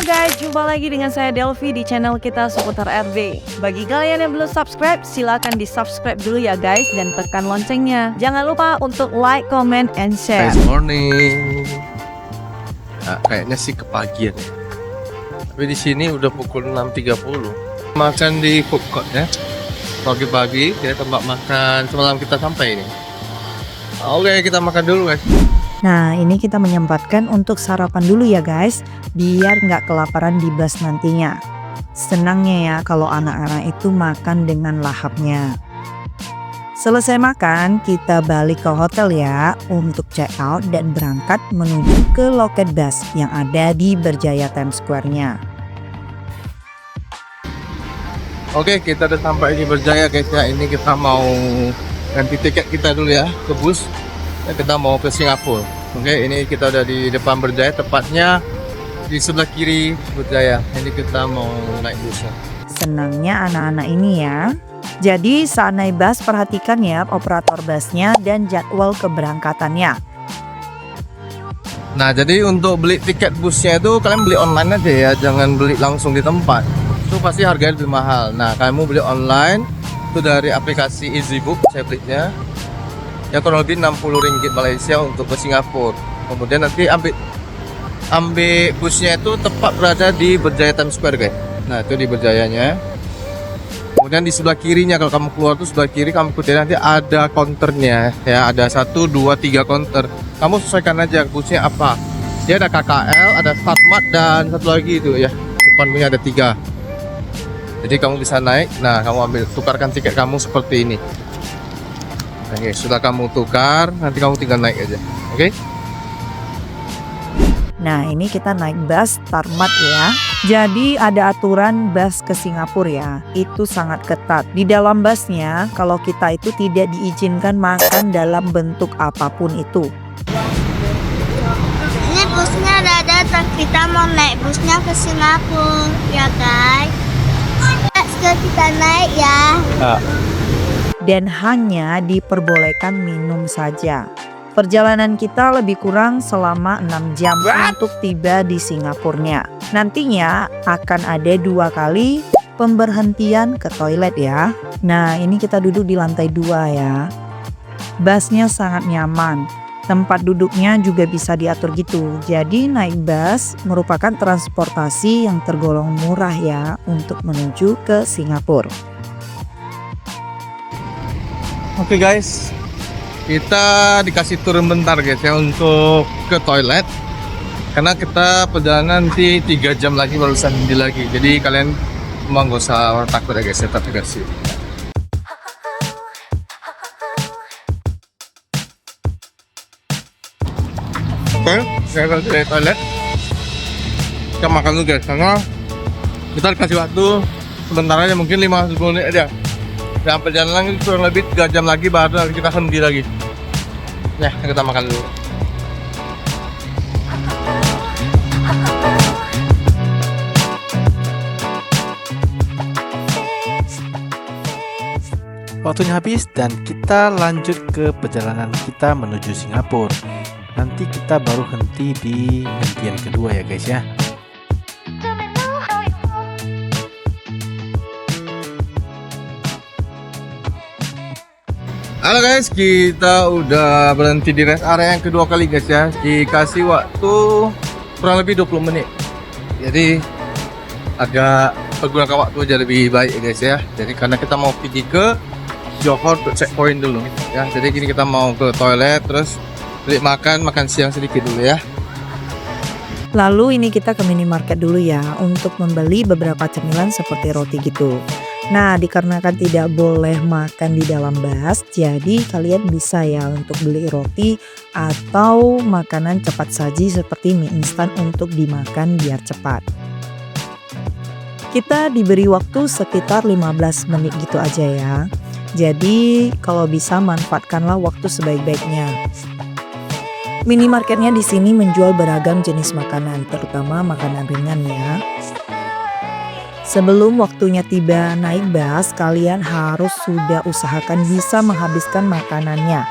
Halo guys, jumpa lagi dengan saya Delvi di channel kita seputar RD. Bagi kalian yang belum subscribe, silakan di subscribe dulu ya guys dan tekan loncengnya. Jangan lupa untuk like, comment, and share. Good morning. Nah, kayaknya sih kepagian ya. Tapi di sini udah pukul 6.30. Makan di food court ya. Pagi-pagi kita tempat makan semalam kita sampai ini. Oke, kita makan dulu guys. Nah, ini kita menyempatkan untuk sarapan dulu ya guys, biar nggak kelaparan di bus nantinya. Senangnya ya kalau anak-anak itu makan dengan lahapnya. Selesai makan, kita balik ke hotel ya untuk check out dan berangkat menuju ke loket bus yang ada di Berjaya Times Square-nya. Oke, kita udah sampai di Berjaya guys ya. Ini kita mau ganti tiket kita dulu ya ke bus. Kita mau ke Singapura. Oke, ini kita udah di depan Berjaya, tepatnya di sebelah kiri Berjaya. Ini kita mau naik busnya. Senangnya anak-anak ini ya. Jadi saat naik bus perhatikan ya operator busnya dan jadwal keberangkatannya. Nah, jadi untuk beli tiket busnya itu kalian beli online aja ya, jangan beli langsung di tempat. Itu pasti harganya lebih mahal. Nah, kamu beli online itu dari aplikasi EasyBook, saya belinya. Ya kurang lebih 60 ringgit Malaysia untuk ke Singapura. Kemudian nanti ambil busnya itu tepat berada di Berjaya Times Square guys. Nah, itu di Berjayanya. Kemudian di sebelah kirinya, kalau kamu keluar tuh sebelah kiri kamu ikutin, nanti ada counternya ya, ada 1, 2, 3 counter. Kamu sesuaikan aja busnya apa. Dia ada KKL, ada Startmart, dan satu lagi itu ya, depan punya ada 3. Jadi kamu bisa naik. Nah, kamu tukarkan tiket kamu seperti ini. Oke, sudah kamu tukar, nanti kamu tinggal naik aja. Oke? Nah, ini kita naik bus Startmart ya. Jadi ada aturan bus ke Singapura ya. Itu sangat ketat. Di dalam busnya, kalau kita itu tidak diizinkan makan dalam bentuk apapun itu. Ini busnya udah datang, kita mau naik busnya ke Singapura ya guys. Let's go, kita naik ya. Dan hanya diperbolehkan minum saja. Perjalanan kita lebih kurang selama 6 jam untuk tiba di Singapurnya. Nantinya akan ada 2 kali pemberhentian ke toilet ya. Nah, ini kita duduk di lantai 2 ya. Busnya sangat nyaman. Tempat duduknya juga bisa diatur gitu. Jadi naik bus merupakan transportasi yang tergolong murah ya untuk menuju ke Singapura. Oke guys, kita dikasih turun bentar guys ya untuk ke toilet. Karena kita perjalanan nanti 3 jam lagi baru sandi lagi. Jadi kalian mau gak usah takut ya guys, tetap dikasih. Oke, saya akan ke toilet. Kita makan dulu guys, karena kita dikasih waktu sebentar aja, mungkin 5-10 menit aja. Dan perjalanan kurang lebih 3 jam lagi baru kita henti lagi. Ya, kita makan dulu. Waktunya habis dan kita lanjut ke perjalanan kita menuju Singapura. Nanti kita baru henti di hentian kedua ya guys ya. Halo guys, kita udah berhenti di rest area yang kedua kali guys ya. Dikasih waktu kurang lebih 20 menit. Jadi agak pergunakan waktu aja lebih baik guys ya. Jadi karena kita mau pergi ke Johor untuk checkpoint dulu ya. Jadi gini, kita mau ke toilet, terus beli makan siang sedikit dulu ya. Lalu ini kita ke minimarket dulu ya untuk membeli beberapa cemilan seperti roti gitu. Nah, dikarenakan tidak boleh makan di dalam bus, jadi kalian bisa ya untuk beli roti atau makanan cepat saji seperti mie instan untuk dimakan biar cepat. Kita diberi waktu sekitar 15 menit gitu aja ya. Jadi kalau bisa manfaatkanlah waktu sebaik-baiknya. Minimarketnya di sini menjual beragam jenis makanan, terutama makanan ringan ya. Sebelum waktunya tiba naik bus, kalian harus sudah usahakan bisa menghabiskan makanannya.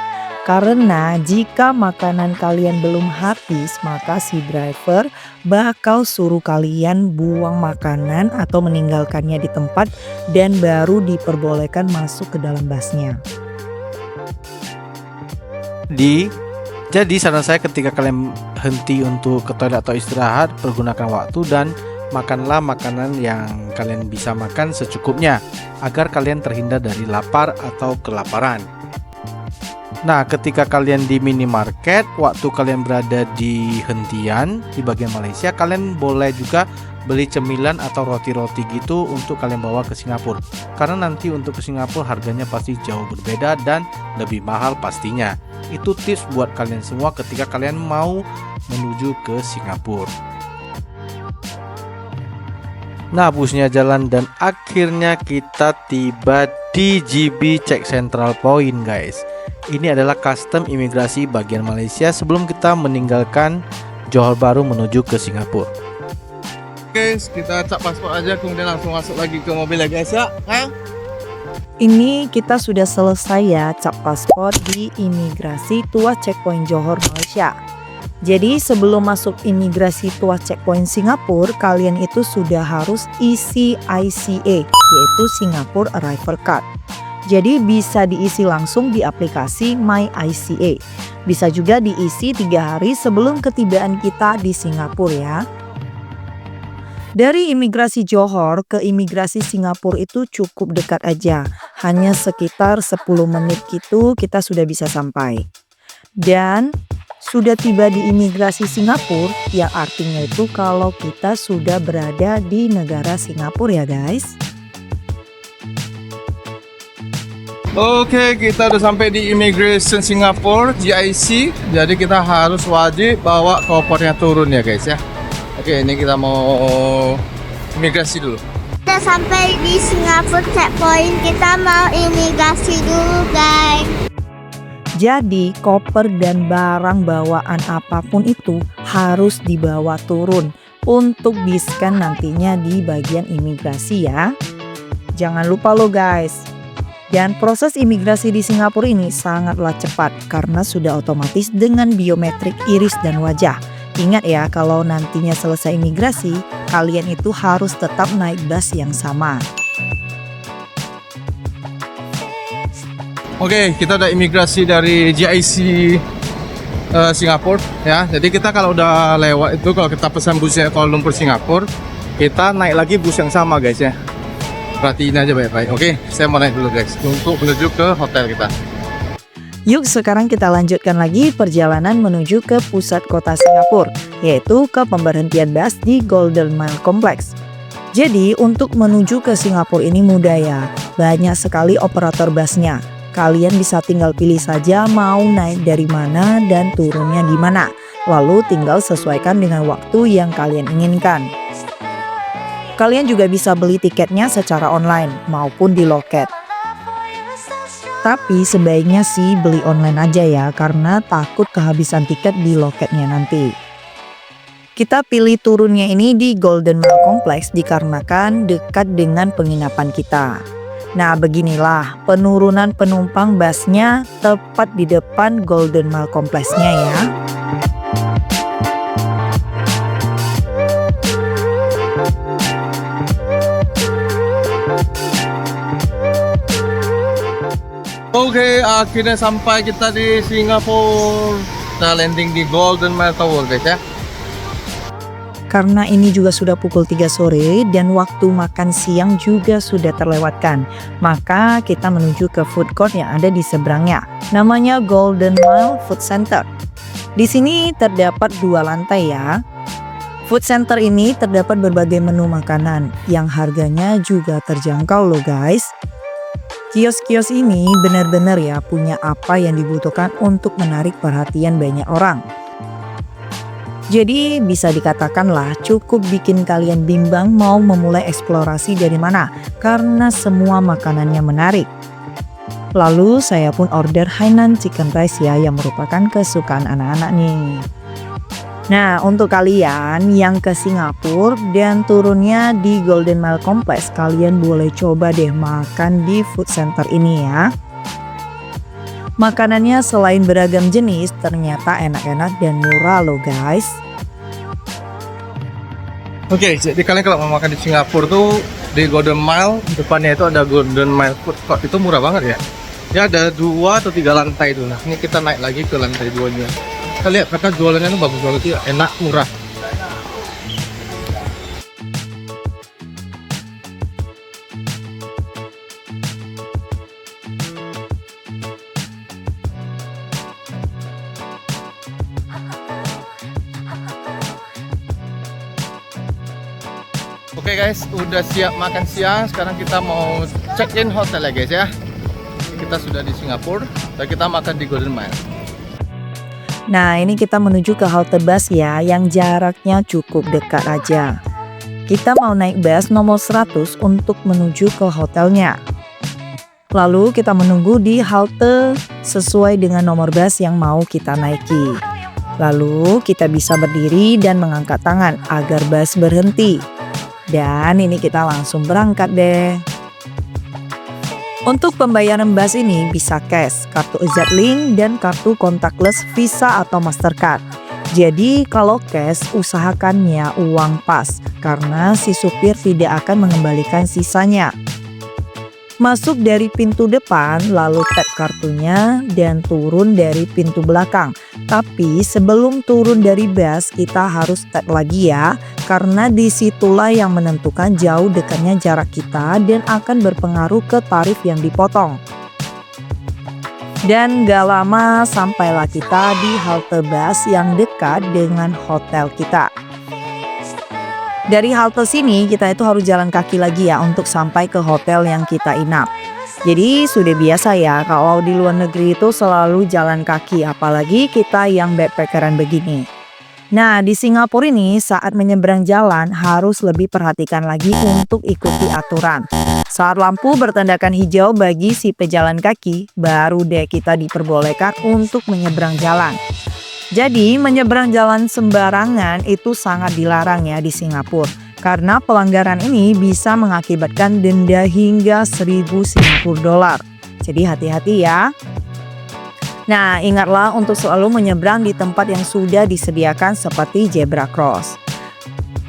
Karena jika makanan kalian belum habis, maka si driver bakal suruh kalian buang makanan atau meninggalkannya di tempat dan baru diperbolehkan masuk ke dalam busnya. Jadi saran saya ketika kalian henti untuk ke toilet atau istirahat, pergunakan waktu dan makanlah makanan yang kalian bisa makan secukupnya agar kalian terhindar dari lapar atau kelaparan. Nah, ketika kalian di minimarket, waktu kalian berada di hentian di bagian Malaysia, kalian boleh juga beli cemilan atau roti-roti gitu untuk kalian bawa ke Singapura. Karena nanti untuk ke Singapura harganya pasti jauh berbeda dan lebih mahal pastinya. Itu tips buat kalian semua ketika kalian mau menuju ke Singapura. Nah, busnya jalan dan akhirnya kita tiba di GB Check Central Point, guys. Ini adalah custom imigrasi bagian Malaysia sebelum kita meninggalkan Johor Bahru menuju ke Singapura. Oke, kita cap paspor aja kemudian langsung masuk lagi ke mobil ya guys ya. Ini kita sudah selesai ya cap paspor di imigrasi Tuas Checkpoint Johor, Malaysia. Jadi sebelum masuk imigrasi Tuas Checkpoint Singapura, kalian itu sudah harus isi ICA, yaitu Singapore Arrival Card. Jadi bisa diisi langsung di aplikasi My ICA. Bisa juga diisi 3 hari sebelum ketibaan kita di Singapura ya. Dari imigrasi Johor ke imigrasi Singapura itu cukup dekat aja. Hanya sekitar 10 menit gitu kita sudah bisa sampai. Dan sudah tiba di imigrasi Singapura, yang artinya itu kalau kita sudah berada di negara Singapura ya guys. Oke, kita udah sampai di Immigration Singapura, GIC. Jadi kita harus wajib bawa kopernya turun ya guys ya. Oke, ini kita mau imigrasi dulu. Kita sampai di Singapura checkpoint, kita mau imigrasi dulu guys. Jadi koper dan barang bawaan apapun itu harus dibawa turun untuk di-scan nantinya di bagian imigrasi ya. Jangan lupa loh guys. Dan proses imigrasi di Singapura ini sangatlah cepat karena sudah otomatis dengan biometrik iris dan wajah. Ingat ya, kalau nantinya selesai imigrasi, kalian itu harus tetap naik bus yang sama. Oke, kita udah imigrasi dari GIC Singapura ya. Jadi kita kalau udah lewat itu, kalau kita pesan busnya Kuala Lumpur Singapura, kita naik lagi bus yang sama guys ya. Perhatiin aja baik-baik. Oke, saya mau naik dulu guys untuk menuju ke hotel kita. Yuk sekarang kita lanjutkan lagi perjalanan menuju ke pusat kota Singapura, yaitu ke pemberhentian bus di Golden Mile Complex. Jadi untuk menuju ke Singapura ini mudah ya, banyak sekali operator busnya. Kalian bisa tinggal pilih saja mau naik dari mana dan turunnya di mana. Lalu tinggal sesuaikan dengan waktu yang kalian inginkan. Kalian juga bisa beli tiketnya secara online maupun di loket. Tapi sebaiknya sih beli online aja ya, karena takut kehabisan tiket di loketnya nanti. Kita pilih turunnya ini di Golden Mile Complex dikarenakan dekat dengan penginapan kita. Nah beginilah penurunan penumpang busnya tepat di depan Golden Mile Complex-nya ya. Oke, akhirnya sampai kita di Singapura. Kita landing di Golden Mile Tower guys ya. Karena ini juga sudah pukul 3 sore dan waktu makan siang juga sudah terlewatkan, maka kita menuju ke food court yang ada di seberangnya. Namanya Golden Mile Food Center. Di sini terdapat 2 lantai ya. Food center ini terdapat berbagai menu makanan yang harganya juga terjangkau loh guys. Kios-kios ini benar-benar ya punya apa yang dibutuhkan untuk menarik perhatian banyak orang. Jadi bisa dikatakan lah cukup bikin kalian bimbang mau memulai eksplorasi dari mana karena semua makanannya menarik. Lalu saya pun order Hainan Chicken Rice ya yang merupakan kesukaan anak-anak nih. Nah untuk kalian yang ke Singapura dan turunnya di Golden Mile Complex, kalian boleh coba deh makan di food center ini ya. Makanannya selain beragam jenis, ternyata enak-enak dan murah loh guys. Oke, jadi kalian kalau mau makan di Singapura tuh di Golden Mile depannya itu ada Golden Mile Food Court, itu murah banget ya. Ya ada 2 atau 3 lantai tuh. Nah, ini kita naik lagi ke lantai 2-nya. Kita lihat mereka jualannya tuh bagus banget ya, enak, murah. Oke guys, udah siap makan siang. Sekarang kita mau check in hotel ya guys ya. Kita sudah di Singapura dan kita makan di Golden Mile. Nah, ini kita menuju ke halte bus ya, yang jaraknya cukup dekat aja. Kita mau naik bus nomor 100 untuk menuju ke hotelnya. Lalu kita menunggu di halte sesuai dengan nomor bus yang mau kita naiki. Lalu kita bisa berdiri dan mengangkat tangan agar bus berhenti. Dan ini kita langsung berangkat deh. Untuk pembayaran bus ini bisa cash, kartu Z-Link, dan kartu contactless Visa atau Mastercard. Jadi kalau cash usahakannya uang pas, karena si supir tidak akan mengembalikan sisanya. Masuk dari pintu depan, lalu tap kartunya dan turun dari pintu belakang. Tapi sebelum turun dari bus, kita harus tap lagi ya, karena disitulah yang menentukan jauh dekatnya jarak kita dan akan berpengaruh ke tarif yang dipotong. Dan gak lama sampailah kita di halte bus yang dekat dengan hotel kita. Dari halte sini kita itu harus jalan kaki lagi ya untuk sampai ke hotel yang kita inap. Jadi sudah biasa ya kalau di luar negeri itu selalu jalan kaki, apalagi kita yang backpackeran begini. Nah, di Singapura ini saat menyeberang jalan harus lebih perhatikan lagi untuk ikuti aturan. Saat lampu bertandakan hijau bagi si pejalan kaki, baru deh kita diperbolehkan untuk menyeberang jalan. Jadi menyeberang jalan sembarangan itu sangat dilarang ya di Singapura. Karena pelanggaran ini bisa mengakibatkan denda hingga 1.000 Singapura dolar. Jadi hati-hati ya. Nah, ingatlah untuk selalu menyeberang di tempat yang sudah disediakan seperti zebra cross.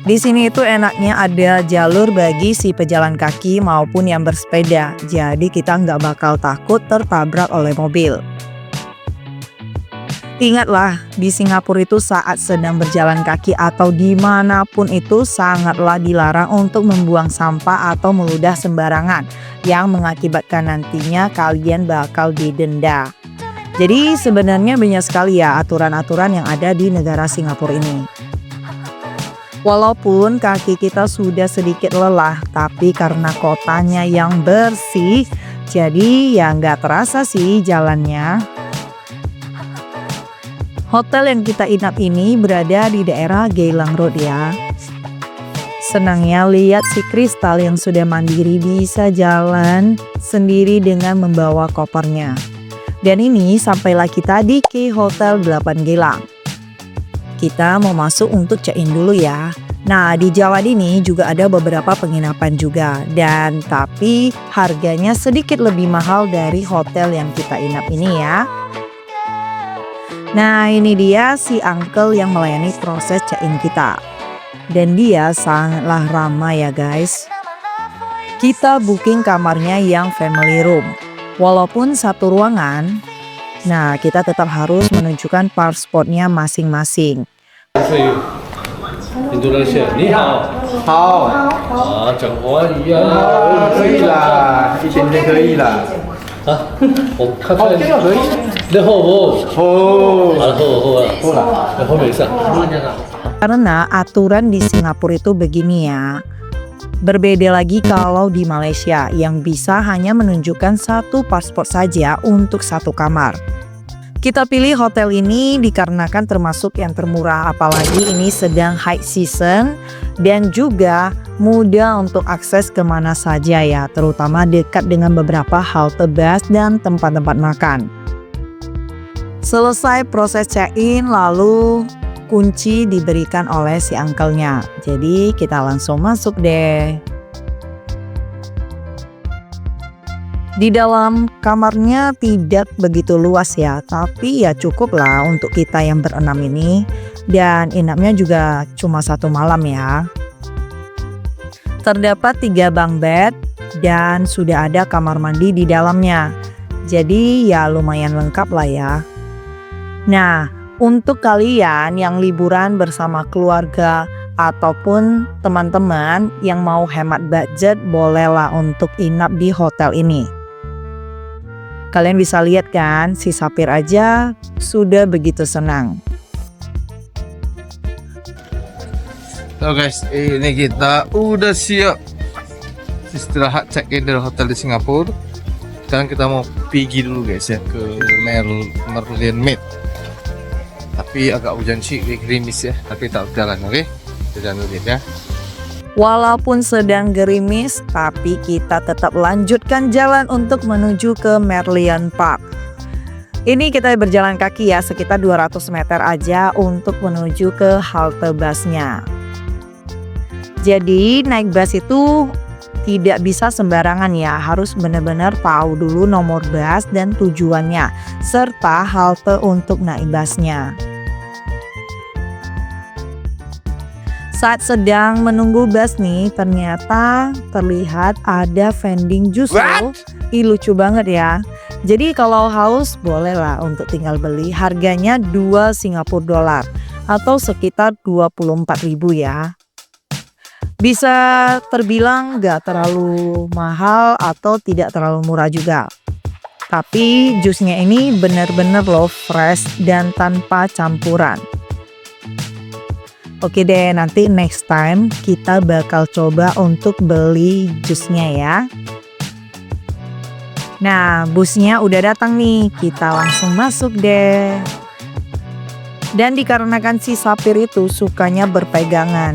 Di sini itu enaknya ada jalur bagi si pejalan kaki maupun yang bersepeda. Jadi kita nggak bakal takut tertabrak oleh mobil. Ingatlah, di Singapura itu saat sedang berjalan kaki atau dimanapun itu sangatlah dilarang untuk membuang sampah atau meludah sembarangan yang mengakibatkan nantinya kalian bakal didenda. Jadi sebenarnya banyak sekali ya aturan-aturan yang ada di negara Singapura ini. Walaupun kaki kita sudah sedikit lelah, tapi karena kotanya yang bersih, jadi ya nggak terasa sih jalannya. Hotel yang kita inap ini berada di daerah Geylang Road ya. Senangnya lihat si Kristal yang sudah mandiri bisa jalan sendiri dengan membawa kopernya. Dan ini sampailah kita di K Hotel 8 Geylang. Kita mau masuk untuk check-in dulu ya. Nah, di Jawa ini juga ada beberapa penginapan juga. Dan tapi harganya sedikit lebih mahal dari hotel yang kita inap ini ya. Nah, ini dia si uncle yang melayani proses check-in kita. Dan dia sangatlah ramai ya guys. Kita booking kamarnya yang family room. Walaupun satu ruangan, nah kita tetap harus menunjukkan pasportnya masing-masing. Indonesia, 你好，好，讲华语啊，可以啦，一点点可以啦。我看看，这个可以。你好不？哦，好了，后面上。 Karena aturan di Singapura itu begini ya. Berbeda lagi kalau di Malaysia yang bisa hanya menunjukkan satu paspor saja untuk satu kamar. Kita pilih hotel ini dikarenakan termasuk yang termurah, apalagi ini sedang high season dan juga mudah untuk akses kemana saja ya, terutama dekat dengan beberapa halte bus dan tempat-tempat makan. Selesai proses check-in, lalu kunci diberikan oleh si uncle-nya. Jadi kita langsung masuk deh. Di dalam kamarnya tidak begitu luas ya, tapi ya cukup lah untuk kita yang berenam ini. Dan inapnya juga cuma 1 malam ya. Terdapat 3 bunk bed dan sudah ada kamar mandi di dalamnya. Jadi ya lumayan lengkap lah ya. Nah, untuk kalian yang liburan bersama keluarga ataupun teman-teman yang mau hemat budget, bolehlah untuk inap di hotel ini. Kalian bisa lihat kan, si Sapir aja sudah begitu senang. So guys, ini kita udah siap istirahat check-in dari hotel di Singapura. Sekarang kita mau pergi dulu guys ya ke Merlion Mead. Tapi agak hujan sih, gerimis ya, tapi tak jalan, oke? Kita jalan dulu ya. Walaupun sedang gerimis, tapi kita tetap lanjutkan jalan untuk menuju ke Merlion Park. Ini kita berjalan kaki ya, sekitar 200 meter aja untuk menuju ke halte busnya. Jadi naik bus itu tidak bisa sembarangan ya, harus benar-benar tahu dulu nomor bus dan tujuannya, serta halte untuk naik busnya. Saat sedang menunggu bus nih, ternyata terlihat ada vending jus loh. Ih, lucu banget ya. Jadi kalau haus bolehlah untuk tinggal beli. Harganya 2 Singapura dolar atau sekitar 24.000 ya. Bisa terbilang gak terlalu mahal atau tidak terlalu murah juga. Tapi jusnya ini benar-benar loh fresh dan tanpa campuran. Oke deh, nanti next time kita bakal coba untuk beli jusnya ya. Nah, busnya udah datang nih, kita langsung masuk deh. Dan dikarenakan si Sapir itu sukanya berpegangan,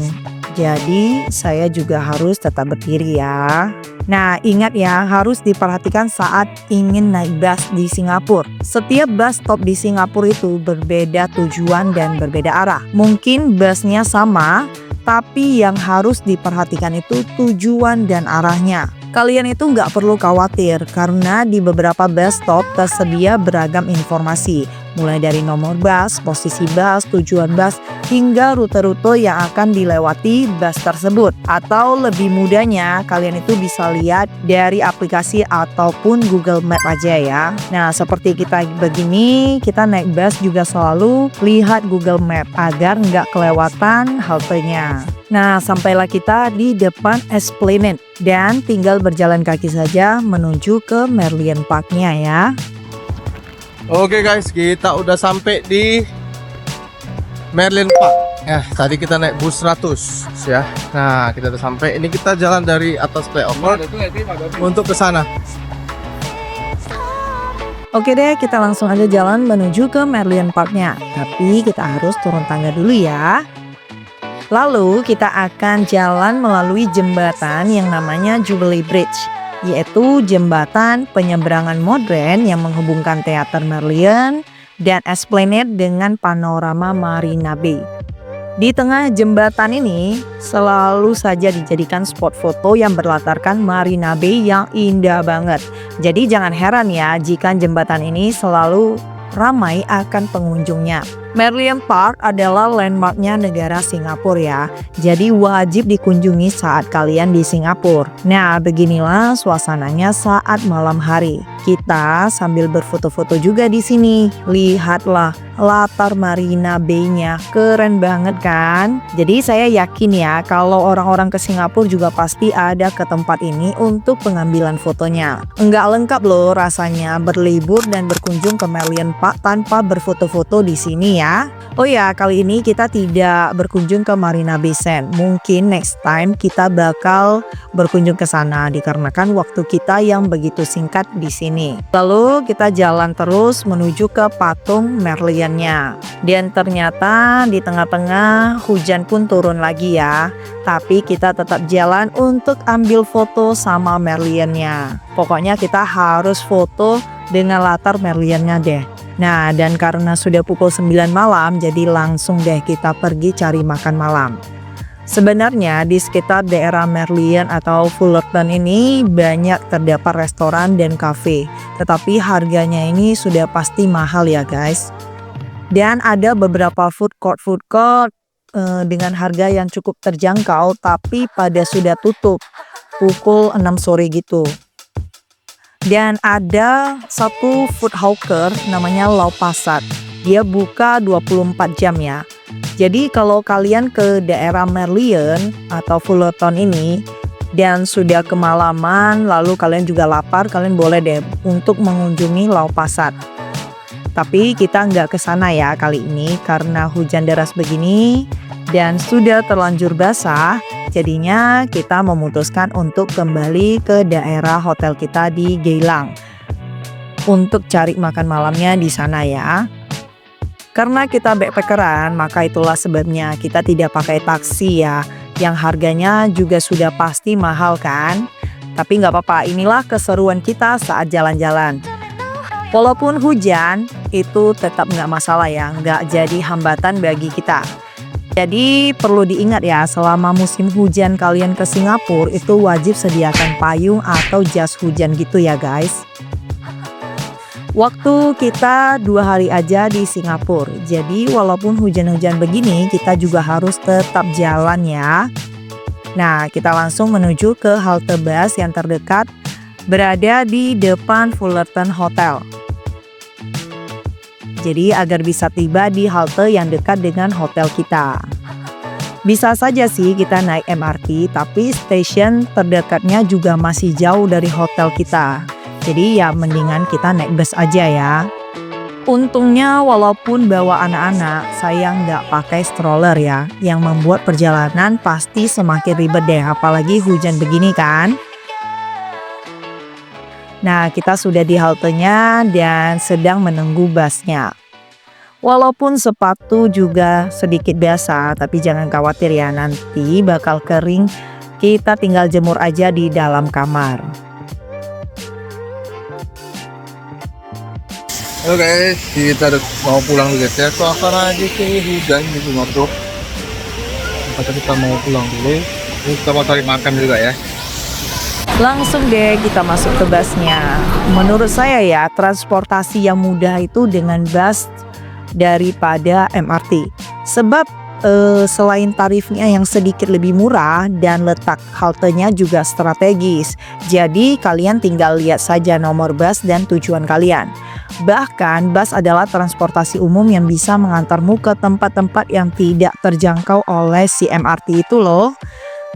jadi saya juga harus tetap berdiri ya. Nah, ingat ya, harus diperhatikan saat ingin naik bus di Singapura. Setiap bus stop di Singapura itu berbeda tujuan dan berbeda arah. Mungkin busnya sama, tapi yang harus diperhatikan itu tujuan dan arahnya. Kalian itu nggak perlu khawatir karena di beberapa bus stop tersedia beragam informasi. Mulai dari nomor bus, posisi bus, tujuan bus, hingga rute-rute yang akan dilewati bus tersebut. Atau lebih mudahnya, kalian itu bisa lihat dari aplikasi ataupun Google Map aja ya. Nah, seperti kita begini, kita naik bus juga selalu lihat Google Map agar nggak kelewatan haltenya. Nah, sampailah kita di depan Esplanade dan tinggal berjalan kaki saja menuju ke Merlion Park-nya ya. Oke guys, kita udah sampai di Merlion Park. Ya, tadi kita naik bus 100 ya. Nah, kita udah sampai. Ini kita jalan dari atas flyover untuk ke sana. Oke deh, kita langsung aja jalan menuju ke Merlion Park-nya. Tapi kita harus turun tangga dulu ya. Lalu kita akan jalan melalui jembatan yang namanya Jubilee Bridge, yaitu jembatan penyeberangan modern yang menghubungkan Teater Merlion dan Esplanade dengan panorama Marina Bay. Di tengah jembatan ini selalu saja dijadikan spot foto yang berlatarkan Marina Bay yang indah banget. Jadi jangan heran ya jika jembatan ini selalu ramai akan pengunjungnya. Merlion Park adalah landmarknya negara Singapura ya, jadi wajib dikunjungi saat kalian di Singapura. Nah, beginilah suasananya saat malam hari. Kita sambil berfoto-foto juga di sini. Lihatlah latar Marina Bay-nya, keren banget kan? Jadi saya yakin ya kalau orang-orang ke Singapura juga pasti ada ke tempat ini untuk pengambilan fotonya. Enggak lengkap loh rasanya berlibur dan berkunjung ke Merlion Park tanpa berfoto-foto di sini ya. Oh ya, kali ini kita tidak berkunjung ke Marina Bay Sands. Mungkin next time kita bakal berkunjung ke sana dikarenakan waktu kita yang begitu singkat di sini. Lalu kita jalan terus menuju ke patung Merlionnya. Dan ternyata di tengah-tengah hujan pun turun lagi ya. Tapi kita tetap jalan untuk ambil foto sama Merlionnya. Pokoknya kita harus foto dengan latar Merlionnya deh. Nah, dan karena sudah pukul 9 malam, jadi langsung deh kita pergi cari makan malam. Sebenarnya di sekitar daerah Merlion atau Fullerton ini banyak terdapat restoran dan kafe, tetapi harganya ini sudah pasti mahal ya guys. Dan ada beberapa food court dengan harga yang cukup terjangkau, tapi pada sudah tutup pukul 6 sore gitu. Dan ada satu food hawker namanya Lau Pasar. Dia buka 24 jam ya. Jadi kalau kalian ke daerah Merlion atau Fullerton ini dan sudah kemalaman lalu kalian juga lapar, kalian boleh deh untuk mengunjungi Lau Pasar. Tapi kita nggak ke sana ya kali ini karena hujan deras begini dan sudah terlanjur basah. Jadinya kita memutuskan untuk kembali ke daerah hotel kita di Geylang untuk cari makan malamnya di sana ya. Karena kita backpackeran, maka itulah sebabnya kita tidak pakai taksi ya, yang harganya juga sudah pasti mahal kan. Tapi nggak apa-apa, inilah keseruan kita saat jalan-jalan. Walaupun hujan, itu tetap nggak masalah ya, nggak jadi hambatan bagi kita. Jadi perlu diingat ya, selama musim hujan kalian ke Singapura itu wajib sediakan payung atau jas hujan gitu ya guys. Waktu kita 2 hari aja di Singapura, jadi walaupun hujan-hujan begini kita juga harus tetap jalan ya. Nah, kita langsung menuju ke halte bus yang terdekat, berada di depan Fullerton Hotel. Jadi agar bisa tiba di halte yang dekat dengan hotel kita. Bisa saja sih kita naik MRT, tapi stasiun terdekatnya juga masih jauh dari hotel kita. Jadi ya mendingan kita naik bus aja ya. Untungnya walaupun bawa anak-anak, saya nggak pakai stroller ya. Yang membuat perjalanan pasti semakin ribet deh, apalagi hujan begini kan. Nah, kita sudah di haltenya dan sedang menunggu busnya. Walaupun sepatu juga sedikit basah, tapi jangan khawatir ya, nanti bakal kering. Kita tinggal jemur aja di dalam kamar. Halo guys, kita mau pulang dulu guys ya. Suasana aja sih hujan di Singapura. Kita mau pulang dulu. Terus kita mau cari makan juga ya. Langsung deh kita masuk ke busnya. Menurut saya ya, transportasi yang mudah itu dengan bus daripada MRT. Sebab selain tarifnya yang sedikit lebih murah dan letak haltenya juga strategis. Jadi kalian tinggal lihat saja nomor bus dan tujuan kalian. Bahkan bus adalah transportasi umum yang bisa mengantarmu ke tempat-tempat yang tidak terjangkau oleh si MRT itu loh.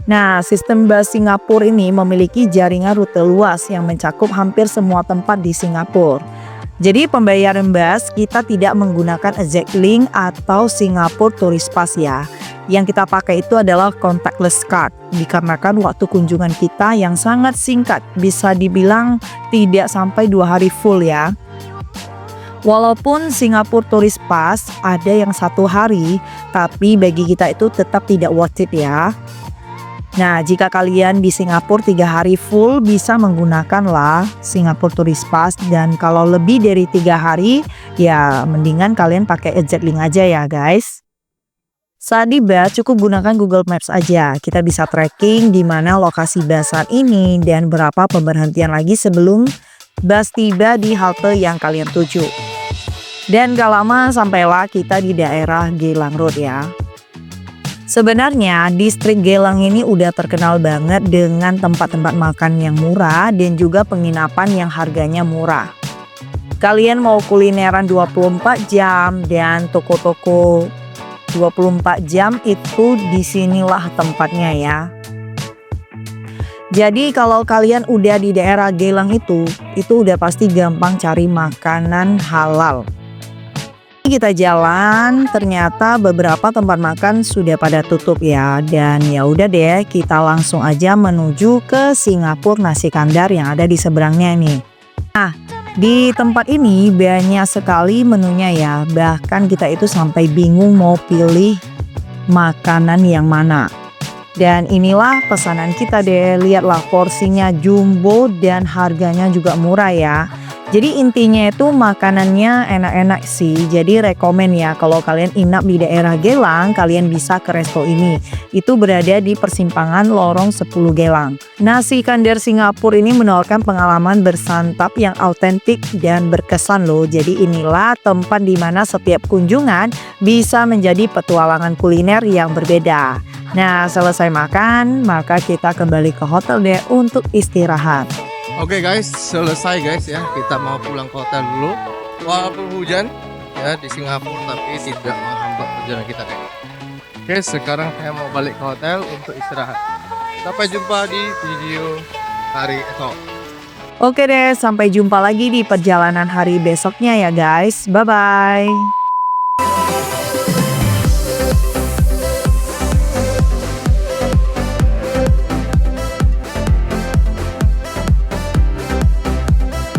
Nah, sistem bus Singapura ini memiliki jaringan rute luas yang mencakup hampir semua tempat di Singapura. Jadi pembayaran bus kita tidak menggunakan EZ-Link atau Singapore Tourist Pass ya. Yang kita pakai itu adalah contactless card, dikarenakan waktu kunjungan kita yang sangat singkat, bisa dibilang tidak sampai 2 hari full ya. Walaupun Singapore Tourist Pass ada yang 1 hari, tapi bagi kita itu tetap tidak worth it ya. Nah, jika kalian di Singapura 3 hari full bisa menggunakanlah Singapore Tourist Pass, dan kalau lebih dari 3 hari ya mendingan kalian pakai EZ-Link aja ya guys. Saat di bus cukup gunakan Google Maps aja. Kita bisa tracking di mana lokasi bus saat ini dan berapa pemberhentian lagi sebelum bus tiba di halte yang kalian tuju. Dan gak lama sampailah kita di daerah Geylang Road ya. Sebenarnya distrik Geylang ini udah terkenal banget dengan tempat-tempat makan yang murah dan juga penginapan yang harganya murah. Kalian mau kulineran 24 jam dan toko-toko 24 jam itu disinilah tempatnya ya. Jadi kalau kalian udah di daerah Geylang itu udah pasti gampang cari makanan halal. Kita jalan, ternyata beberapa tempat makan sudah pada tutup ya, dan ya udah deh kita langsung aja menuju ke Singapura Nasi Kandar yang ada di seberangnya nih. Nah, di tempat ini banyak sekali menunya ya, bahkan kita itu sampai bingung mau pilih makanan yang mana. Dan inilah pesanan kita deh, lihatlah porsinya jumbo dan harganya juga murah ya. Jadi intinya itu makanannya enak-enak sih. Jadi rekomen ya kalau kalian inap di daerah Gelang, kalian bisa ke resto ini. Itu berada di persimpangan Lorong 10 Gelang. Nasi Kandar Singapura ini menawarkan pengalaman bersantap yang autentik dan berkesan loh. Jadi inilah tempat di mana setiap kunjungan bisa menjadi petualangan kuliner yang berbeda. Nah, selesai makan, maka kita kembali ke hotel deh untuk istirahat. Oke guys, selesai guys ya. Kita mau pulang ke hotel dulu. Walaupun hujan ya di Singapura, tapi tidak menghambat perjalanan kita guys. Oke, sekarang saya mau balik ke hotel untuk istirahat. Sampai jumpa di video hari esok. Oke deh, sampai jumpa lagi di perjalanan hari besoknya ya guys. Bye-bye.